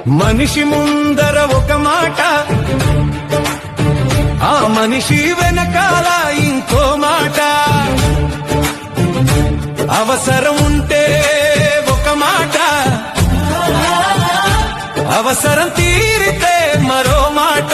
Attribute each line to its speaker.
Speaker 1: మనిషి ముందర ఒక మాట, ఆ మనిషి వెనకాల ఇంకో మాట. అవసరం ఉంటే ఒక మాట, అవసరం తీరితే మరో మాట.